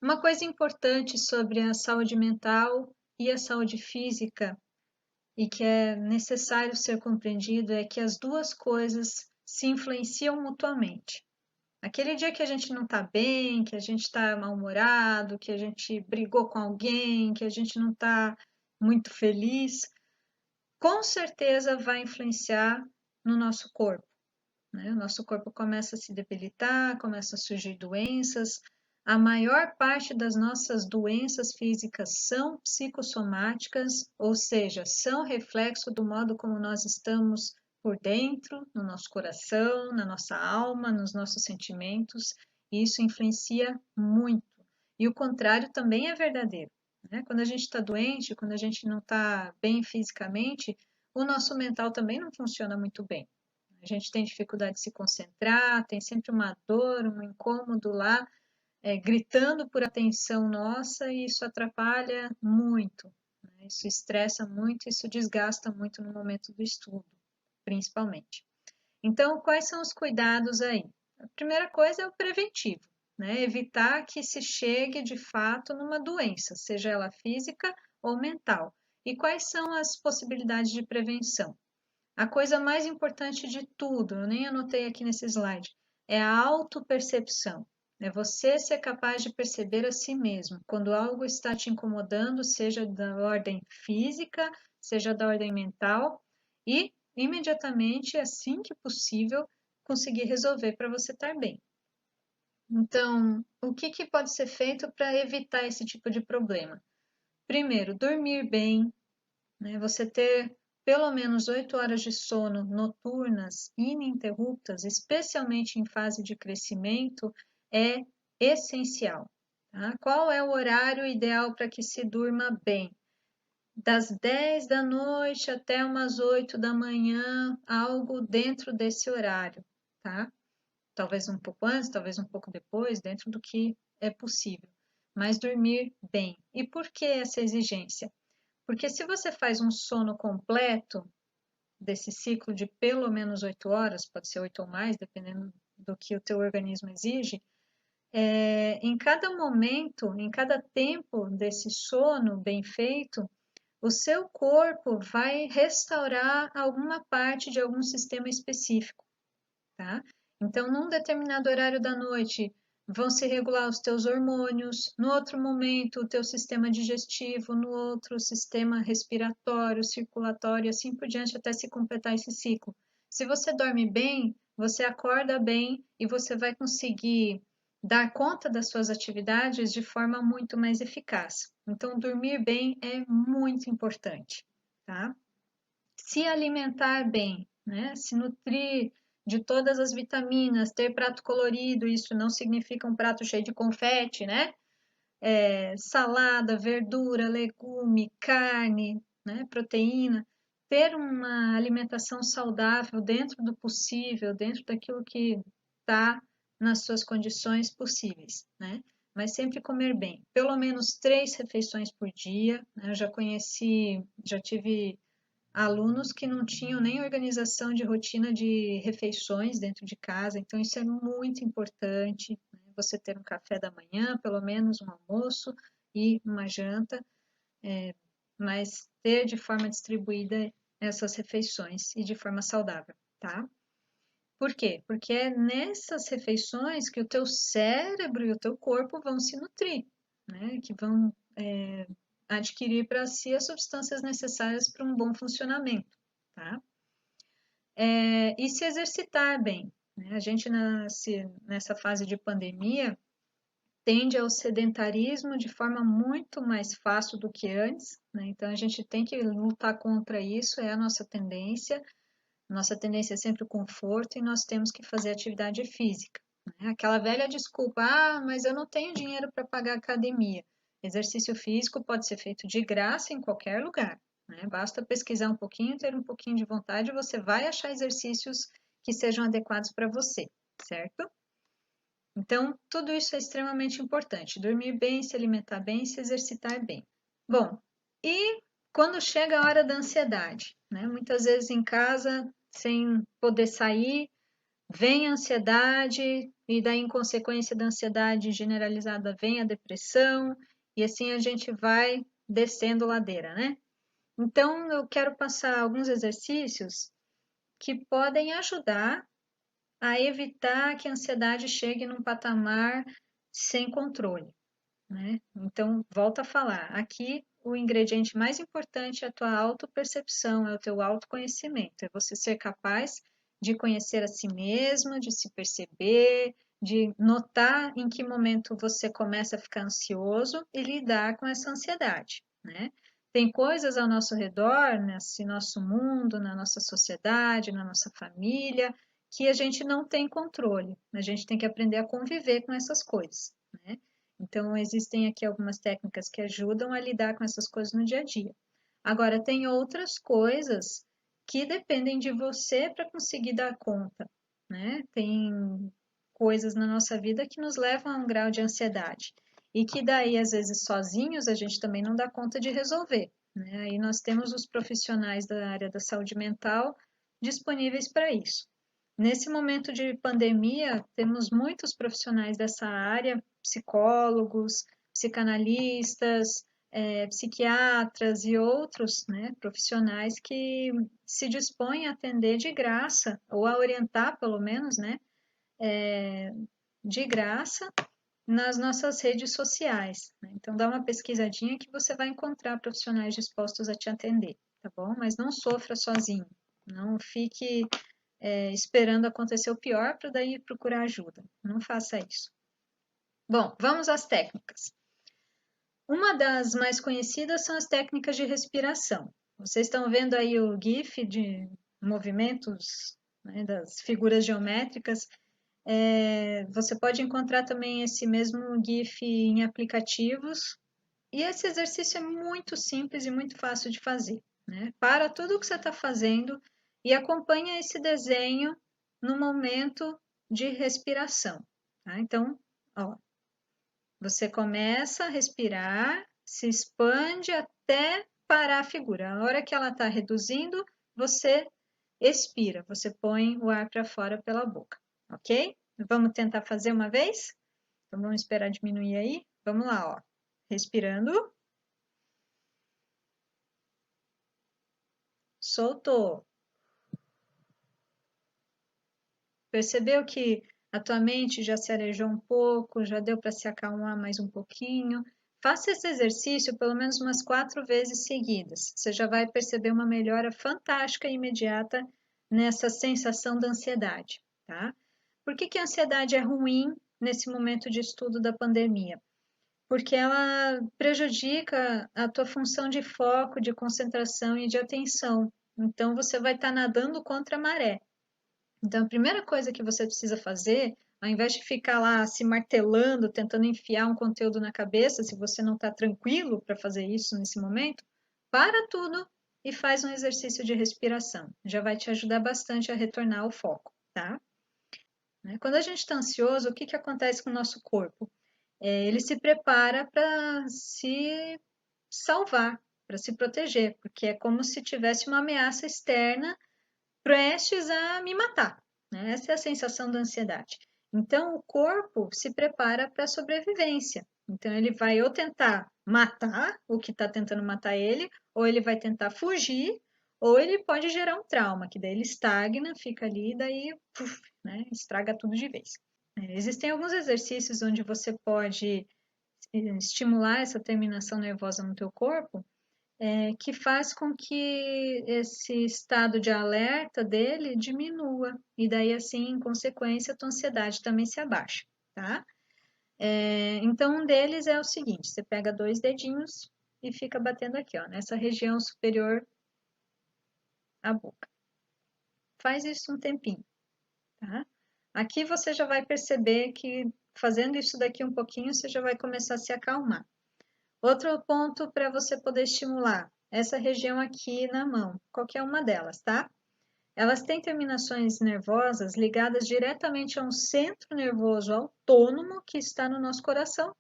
Uma coisa importante sobre a saúde mental e a saúde física, e que é necessário ser compreendido, é que as duas coisas se influenciam mutuamente. Aquele dia que a gente não está bem, que a gente está mal-humorado, que a gente brigou com alguém, que a gente não está muito feliz, com certeza vai influenciar no nosso corpo, né? O nosso corpo começa a se debilitar, começa a surgir doenças. A maior parte das nossas doenças físicas são psicossomáticas, ou seja, são reflexo do modo como nós estamos por dentro, no nosso coração, na nossa alma, nos nossos sentimentos, e isso influencia muito. E o contrário também é verdadeiro, né? Quando a gente está doente, quando a gente não está bem fisicamente, o nosso mental também não funciona muito bem. A gente tem dificuldade de se concentrar, tem sempre uma dor, um incômodo lá, gritando por atenção nossa, e isso atrapalha muito, né? Isso estressa muito, isso desgasta muito no momento do estudo, principalmente. Então, quais são os cuidados aí? A primeira coisa é o preventivo, né? Evitar que se chegue de fato numa doença, seja ela física ou mental. E quais são as possibilidades de prevenção? A coisa mais importante de tudo, eu nem anotei aqui nesse slide, é a autopercepção. É você ser capaz de perceber a si mesmo quando algo está te incomodando, seja da ordem física, seja da ordem mental, e imediatamente, assim que possível, conseguir resolver para você estar bem. Então, o que pode ser feito para evitar esse tipo de problema? Primeiro, dormir bem, né? Você ter pelo menos 8 horas de sono noturnas ininterruptas, especialmente em fase de crescimento, é essencial. Tá? Qual é o horário ideal para que se durma bem? Das 10 da noite até umas 8 da manhã, algo dentro desse horário, tá? Talvez um pouco antes, talvez um pouco depois, dentro do que é possível, mas dormir bem. E por que essa exigência? Porque se você faz um sono completo desse ciclo de pelo menos 8 horas, pode ser 8 ou mais, dependendo do que o teu organismo exige, em cada momento, em cada tempo desse sono bem feito, o seu corpo vai restaurar alguma parte de algum sistema específico, tá? Então, num determinado horário da noite, vão se regular os teus hormônios, no outro momento, o teu sistema digestivo, no outro, o sistema respiratório, circulatório, e assim por diante, até se completar esse ciclo. Se você dorme bem, você acorda bem e você vai conseguir dar conta das suas atividades de forma muito mais eficaz. Então, dormir bem é muito importante, tá? Se alimentar bem, né? Se nutrir de todas as vitaminas, ter prato colorido, isso não significa um prato cheio de confete, né? Salada, verdura, legume, carne, né? Proteína. Ter uma alimentação saudável dentro do possível, dentro daquilo que está nas suas condições possíveis, né? Mas sempre comer bem, pelo menos 3 refeições por dia. Né? Eu já tive alunos que não tinham nem organização de rotina de refeições dentro de casa, então isso é muito importante, né? Você ter um café da manhã, pelo menos um almoço e uma janta, mas ter de forma distribuída essas refeições e de forma saudável, tá? Por quê? Porque é nessas refeições que o teu cérebro e o teu corpo vão se nutrir, né? Que vão adquirir para si as substâncias necessárias para um bom funcionamento, tá? E se exercitar bem, né? A gente nessa fase de pandemia tende ao sedentarismo de forma muito mais fácil do que antes, né? Então a gente tem que lutar contra isso, é a nossa tendência. Nossa tendência é sempre o conforto e nós temos que fazer atividade física, né? Aquela velha desculpa, mas eu não tenho dinheiro para pagar academia. Exercício físico pode ser feito de graça em qualquer lugar, né? Basta pesquisar um pouquinho, ter um pouquinho de vontade, você vai achar exercícios que sejam adequados para você, certo? Então, tudo isso é extremamente importante. Dormir bem, se alimentar bem, se exercitar bem. Bom, e quando chega a hora da ansiedade, né? Muitas vezes em casa, sem poder sair, vem a ansiedade, e daí, em consequência da ansiedade generalizada, vem a depressão, e assim a gente vai descendo ladeira, né? Então, eu quero passar alguns exercícios que podem ajudar a evitar que a ansiedade chegue num patamar sem controle, né? Então, volto a falar, aqui o ingrediente mais importante é a tua autopercepção, é o teu autoconhecimento, é você ser capaz de conhecer a si mesmo, de se perceber, de notar em que momento você começa a ficar ansioso e lidar com essa ansiedade, né? Tem coisas ao nosso redor, nesse nosso mundo, na nossa sociedade, na nossa família, que a gente não tem controle. A gente tem que aprender a conviver com essas coisas, né? Então, existem aqui algumas técnicas que ajudam a lidar com essas coisas no dia a dia. Agora, tem outras coisas que dependem de você para conseguir dar conta, né? Tem coisas na nossa vida que nos levam a um grau de ansiedade e que daí, às vezes, sozinhos, a gente também não dá conta de resolver, né? Aí nós temos os profissionais da área da saúde mental disponíveis para isso. Nesse momento de pandemia, temos muitos profissionais dessa área, psicólogos, psicanalistas, psiquiatras e outros, né, profissionais que se dispõem a atender de graça, ou a orientar, pelo menos, né, de graça nas nossas redes sociais, né? Então, dá uma pesquisadinha que você vai encontrar profissionais dispostos a te atender, tá bom? Mas não sofra sozinho, não fique esperando acontecer o pior para daí procurar ajuda. Não faça isso. Bom, vamos às técnicas. Uma das mais conhecidas são as técnicas de respiração. Vocês estão vendo aí o GIF de movimentos, né, das figuras geométricas. Você pode encontrar também esse mesmo GIF em aplicativos. E esse exercício é muito simples e muito fácil de fazer, né? Para tudo o que você está fazendo e acompanha esse desenho no momento de respiração, tá? Então, ó, você começa a respirar, se expande até parar a figura. A hora que ela está reduzindo, você expira, você põe o ar para fora pela boca, ok? Vamos tentar fazer uma vez? Então, vamos esperar diminuir aí. Vamos lá, ó. Respirando. Soltou. Percebeu que a tua mente já se arejou um pouco, já deu para se acalmar mais um pouquinho? Faça esse exercício pelo menos umas 4 vezes seguidas. Você já vai perceber uma melhora fantástica e imediata nessa sensação da ansiedade, tá? Por que que a ansiedade é ruim nesse momento de estudo da pandemia? Porque ela prejudica a tua função de foco, de concentração e de atenção. Então, você vai estar nadando contra a maré. Então, a primeira coisa que você precisa fazer, ao invés de ficar lá se martelando, tentando enfiar um conteúdo na cabeça, se você não está tranquilo para fazer isso nesse momento, para tudo e faz um exercício de respiração. Já vai te ajudar bastante a retornar ao foco, tá? Quando a gente está ansioso, o que acontece com o nosso corpo? Ele se prepara para se salvar, para se proteger, porque é como se tivesse uma ameaça externa prestes a me matar, né? Essa é a sensação da ansiedade. Então, o corpo se prepara para a sobrevivência. Então, ele vai ou tentar matar o que está tentando matar ele, ou ele vai tentar fugir, ou ele pode gerar um trauma, que daí ele estagna, fica ali, e daí puf, né, estraga tudo de vez. Existem alguns exercícios onde você pode estimular essa terminação nervosa no teu corpo, que faz com que esse estado de alerta dele diminua, e daí assim, em consequência, a tua ansiedade também se abaixa, tá? Então, um deles é o seguinte, você pega 2 dedinhos e fica batendo aqui, ó, nessa região superior à boca. Faz isso um tempinho, tá? Aqui você já vai perceber que fazendo isso daqui um pouquinho, você já vai começar a se acalmar. Outro ponto para você poder estimular, essa região aqui na mão, qualquer uma delas, tá? Elas têm terminações nervosas ligadas diretamente a um centro nervoso autônomo que está no nosso coração.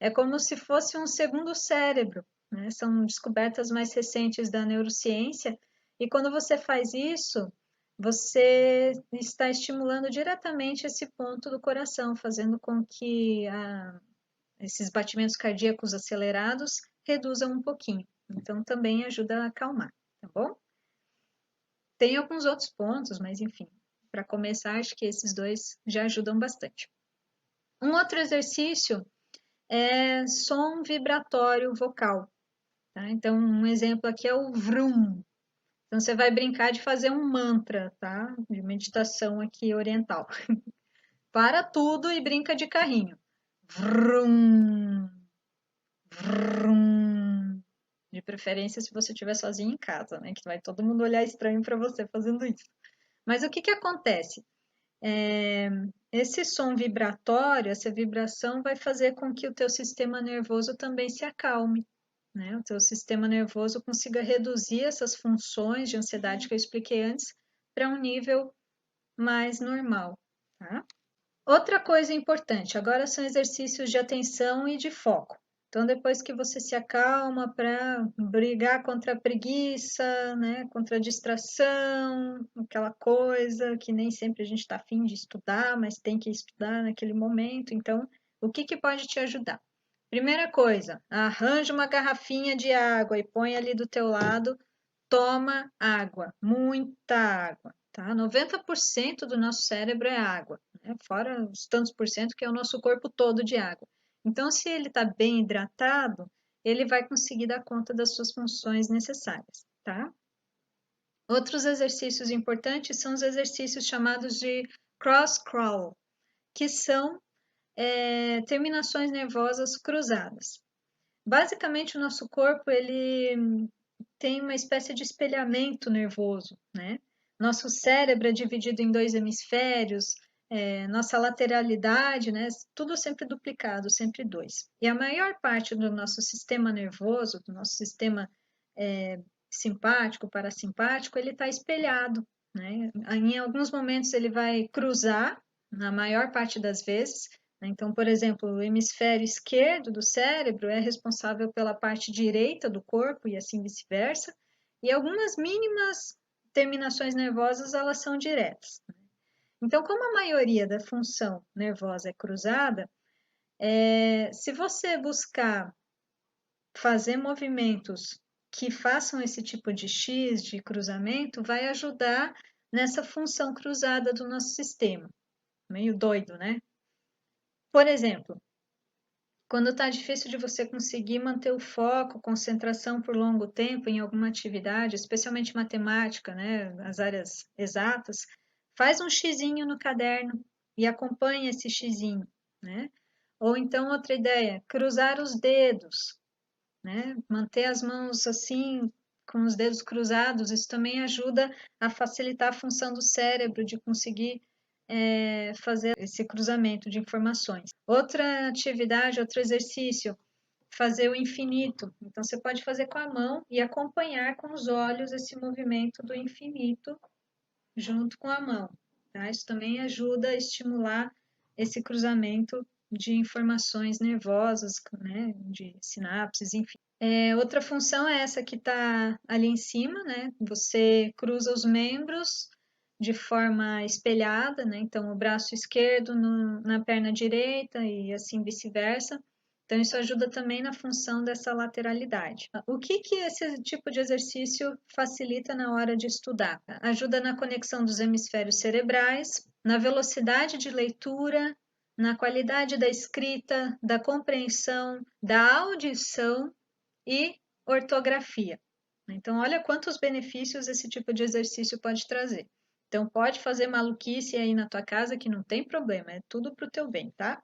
É como se fosse um segundo cérebro, né? São descobertas mais recentes da neurociência, e quando você faz isso, você está estimulando diretamente esse ponto do coração, fazendo com que esses batimentos cardíacos acelerados reduzam um pouquinho. Então, também ajuda a acalmar, tá bom? Tem alguns outros pontos, mas enfim, para começar, acho que esses dois já ajudam bastante. Um outro exercício é som vibratório vocal. Tá? Então, um exemplo aqui é o vrum. Então, você vai brincar de fazer um mantra, tá? De meditação aqui oriental. Para tudo e brinca de carrinho. Vrum, vrum. De preferência se você estiver sozinho em casa, né? Que vai todo mundo olhar estranho para você fazendo isso. Mas o que acontece? Esse som vibratório, essa vibração vai fazer com que o teu sistema nervoso também se acalme, né? O teu sistema nervoso consiga reduzir essas funções de ansiedade que eu expliquei antes para um nível mais normal, tá? Outra coisa importante, agora são exercícios de atenção e de foco. Então, depois que você se acalma para brigar contra a preguiça, né, contra a distração, aquela coisa que nem sempre a gente está afim de estudar, mas tem que estudar naquele momento. Então, o que pode te ajudar? Primeira coisa, arranja uma garrafinha de água e põe ali do teu lado, toma água, muita água, tá? 90% do nosso cérebro é água, né? Fora os tantos por cento que é o nosso corpo todo de água. Então, se ele está bem hidratado, ele vai conseguir dar conta das suas funções necessárias, tá? Outros exercícios importantes são os exercícios chamados de cross-crawl, que são terminações nervosas cruzadas. Basicamente, o nosso corpo ele tem uma espécie de espelhamento nervoso, né? Nosso cérebro é dividido em dois hemisférios, nossa lateralidade, né? Tudo sempre duplicado, sempre dois. E a maior parte do nosso sistema nervoso, do nosso sistema simpático, parasimpático, ele está espelhado, né? Em alguns momentos ele vai cruzar, na maior parte das vezes. Então, por exemplo, o hemisfério esquerdo do cérebro é responsável pela parte direita do corpo e assim vice-versa. E algumas mínimas terminações nervosas, elas são diretas. Então, como a maioria da função nervosa é cruzada, se você buscar fazer movimentos que façam esse tipo de X, de cruzamento, vai ajudar nessa função cruzada do nosso sistema. Meio doido, né? Por exemplo, quando está difícil de você conseguir manter o foco, concentração por longo tempo em alguma atividade, especialmente matemática, né, as áreas exatas, faz um xizinho no caderno e acompanha esse xizinho, né? Ou então outra ideia, cruzar os dedos, né? Manter as mãos assim, com os dedos cruzados, isso também ajuda a facilitar a função do cérebro de conseguir fazer esse cruzamento de informações. Outra atividade, outro exercício, fazer o infinito. Então, você pode fazer com a mão e acompanhar com os olhos esse movimento do infinito junto com a mão. Tá? Isso também ajuda a estimular esse cruzamento de informações nervosas, né, de sinapses, enfim. Outra função é essa que está ali em cima, né? Você cruza os membros de forma espelhada, né? Então, o braço esquerdo na perna direita e assim vice-versa. Então, isso ajuda também na função dessa lateralidade. O que esse tipo de exercício facilita na hora de estudar? Ajuda na conexão dos hemisférios cerebrais, na velocidade de leitura, na qualidade da escrita, da compreensão, da audição e ortografia. Então, olha quantos benefícios esse tipo de exercício pode trazer. Então, pode fazer maluquice aí na tua casa que não tem problema, é tudo para o teu bem, tá?